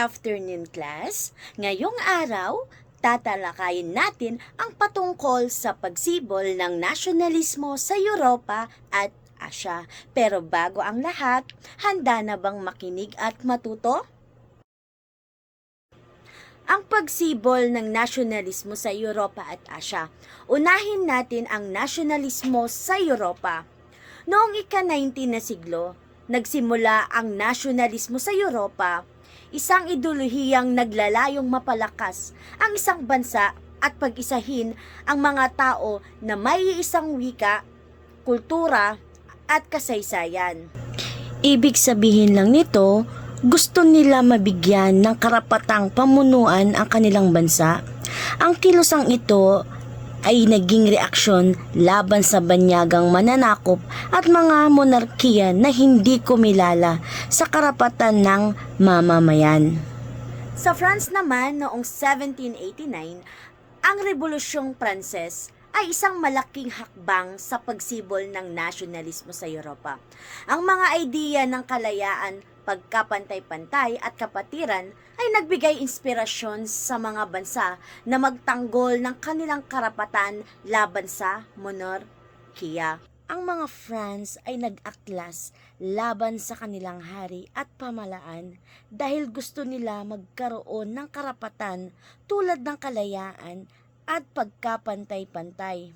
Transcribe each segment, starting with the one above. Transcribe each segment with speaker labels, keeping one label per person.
Speaker 1: afternoon, class! Ngayong araw, tatalakayin natin ang patungkol sa pagsibol ng nasyonalismo sa Europa at Asya. Pero bago ang lahat, handa na bang makinig at matuto? Ang pagsibol ng nasyonalismo sa Europa at Asya. Unahin natin ang nasyonalismo sa Europa. Noong ika-19 na siglo, nagsimula ang nasyonalismo sa Europa, isang ideolohiyang naglalayong mapalakas ang isang bansa at pag-isahin ang mga tao na may isang wika, kultura at kasaysayan. Ibig sabihin lang nito, gusto nila mabigyan ng karapatang pamunuan ang kanilang bansa. Ang kilosang ito ay naging reaksyon laban sa banyagang mananakop at mga monarkiya na hindi kumilala sa karapatan ng mamamayan. Sa France naman noong 1789, ang Rebolusyong Pranses ay isang malaking hakbang sa pagsibol ng nasyonalismo sa Europa. Ang mga ideya ng kalayaan, pagkapantay-pantay at kapatiran ay nagbigay inspirasyon sa mga bansa na magtanggol ng kanilang karapatan laban sa monarkiya. Ang mga France ay nag-aklas laban sa kanilang hari at pamalaan dahil gusto nila magkaroon ng karapatan tulad ng kalayaan at pagkapantay-pantay.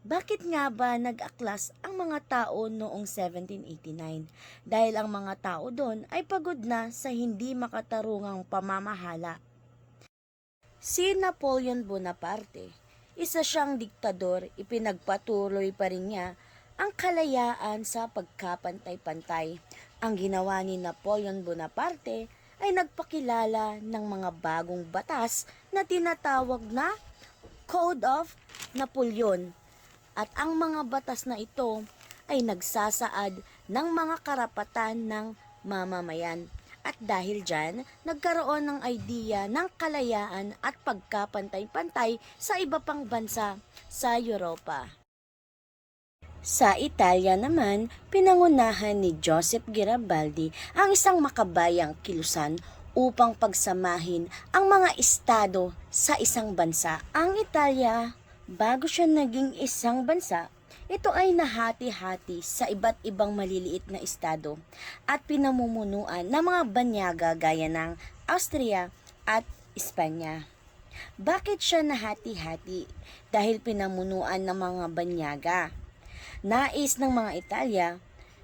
Speaker 1: Bakit nga ba nag-aklas ang mga tao noong 1789? Dahil ang mga tao doon ay pagod na sa hindi makatarungang pamamahala. Si Napoleon Bonaparte, isa siyang diktador, ipinagpatuloy pa rin niya ang kalayaan sa pagkapantay-pantay. Ang ginawa ni Napoleon Bonaparte ay nagpakilala ng mga bagong batas na tinatawag na Code of Napoleon. At ang mga batas na ito ay nagsasaad ng mga karapatan ng mamamayan. At dahil dyan, nagkaroon ng idea ng kalayaan at pagkapantay-pantay sa iba pang bansa sa Europa. Sa Italia naman, pinangunahan ni Joseph Garibaldi ang isang makabayang kilusan upang pagsamahin ang mga estado sa isang bansa. Ang Italia, bago siya naging isang bansa, ito ay nahati-hati sa iba't ibang maliliit na estado at pinamumunuan ng mga banyaga gaya ng Austria at Espanya. Bakit siya nahati-hati? Dahil pinamunuan ng mga banyaga. Nais ng mga Italya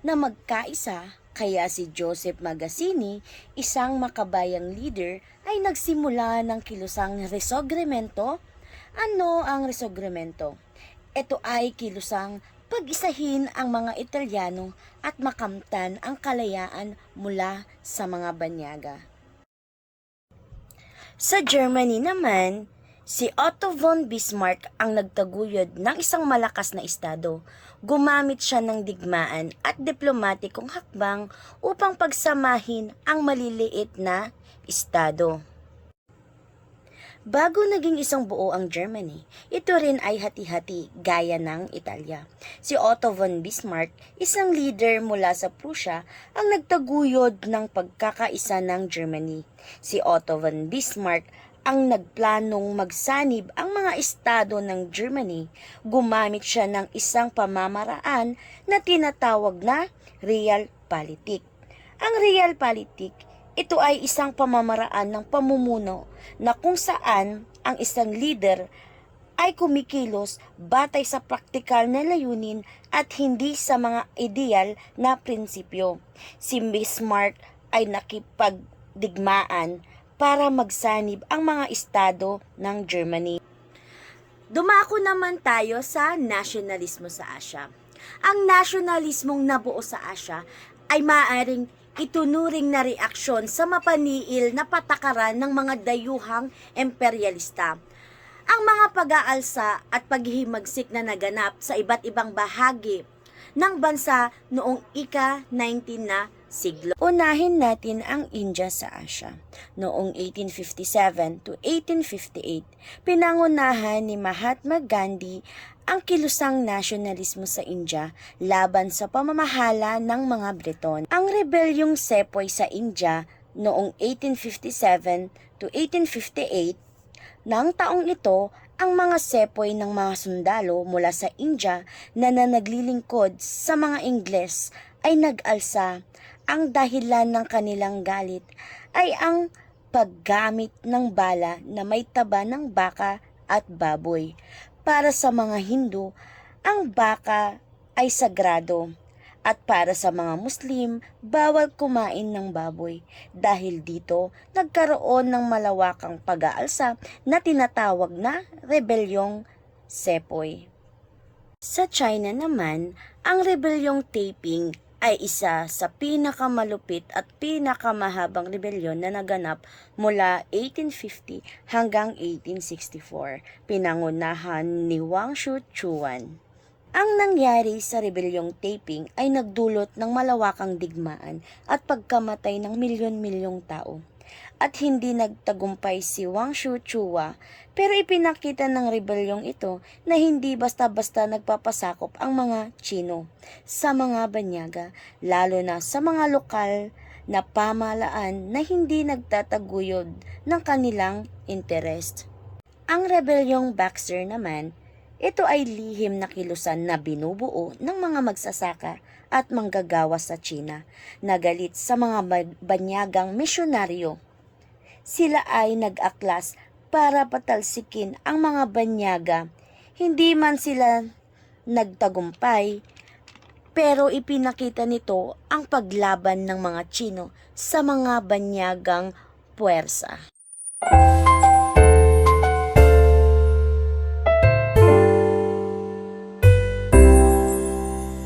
Speaker 1: na magkaisa, kaya si Joseph Mazzini, isang makabayang leader, ay nagsimula ng kilusang Risorgimento. Ano ang Risorgimento? Ito ay kilusang pag-isahin ang mga Italyano at makamtan ang kalayaan mula sa mga banyaga. Sa Germany naman, si Otto von Bismarck ang nagtaguyod ng isang malakas na estado. Gumamit siya ng digmaan at diplomatikong hakbang upang pagsamahin ang maliliit na estado. Bago naging isang buo ang Germany, ito rin ay hati-hati gaya ng Italia. Si Otto von Bismarck, isang leader mula sa Prussia, ang nagtaguyod ng pagkakaisa ng Germany. Si Otto von Bismarck ang nagplanong magsanib ang mga estado ng Germany. Gumamit siya ng isang pamamaraan na tinatawag na Realpolitik. Ang Realpolitik, ito ay isang pamamaraan ng pamumuno na kung saan ang isang leader ay kumikilos batay sa praktikal na layunin at hindi sa mga ideal na prinsipyo. Si Bismarck ay nakipagdigmaan para magsanib ang mga estado ng Germany. Dumako naman tayo sa nasyonalismo sa Asya. Ang nasyonalismong nabuo sa Asya ay maaaring itunuring na reaksyon sa mapaniil na patakaran ng mga dayuhang imperyalista. Ang mga pag-aalsa at paghihimagsik na naganap sa iba't ibang bahagi ng bansa noong ika-19 na siglo. Unahin natin ang India sa Asya. Noong 1857 to 1858, pinangunahan ni Mahatma Gandhi ang kilusang nasyonalismo sa India laban sa pamamahala ng mga Briton. Ang rebelyong sepoy sa India noong 1857 to 1858. Nang taong ito, ang mga sepoy ng mga sundalo mula sa India na naglilingkod sa mga Ingles ay nag-alsa. Ang dahilan ng kanilang galit ay ang paggamit ng bala na may taba ng baka at baboy. Para sa mga Hindu, ang baka ay sagrado. At para sa mga Muslim, bawal kumain ng baboy. Dahil dito, nagkaroon ng malawakang pag-aalsa na tinatawag na Rebelyong Sepoy. Sa China naman, ang Rebelyong Taiping ay isa sa pinakamalupit at pinakamahabang rebelyon na naganap mula 1850 hanggang 1864, pinangunahan ni Wang Shuchuan. Ang nangyari sa Rebelyong Taiping ay nagdulot ng malawakang digmaan at pagkamatay ng milyon-milyong tao. At hindi nagtagumpay si Wang Shuchua, pero ipinakita ng rebelyong ito na hindi basta-basta nagpapasakop ang mga Chino sa mga banyaga, lalo na sa mga lokal na pamahalaan na hindi nagtataguyod ng kanilang interest. Ang rebelyong Boxer naman, ito ay lihim na kilusan na binubuo ng mga magsasaka at manggagawa sa China na galit sa mga banyagang misyonaryo. Sila ay nag-aklas para patalsikin ang mga banyaga. Hindi man sila nagtagumpay, pero ipinakita nito ang paglaban ng mga Chino sa mga banyagang puwersa.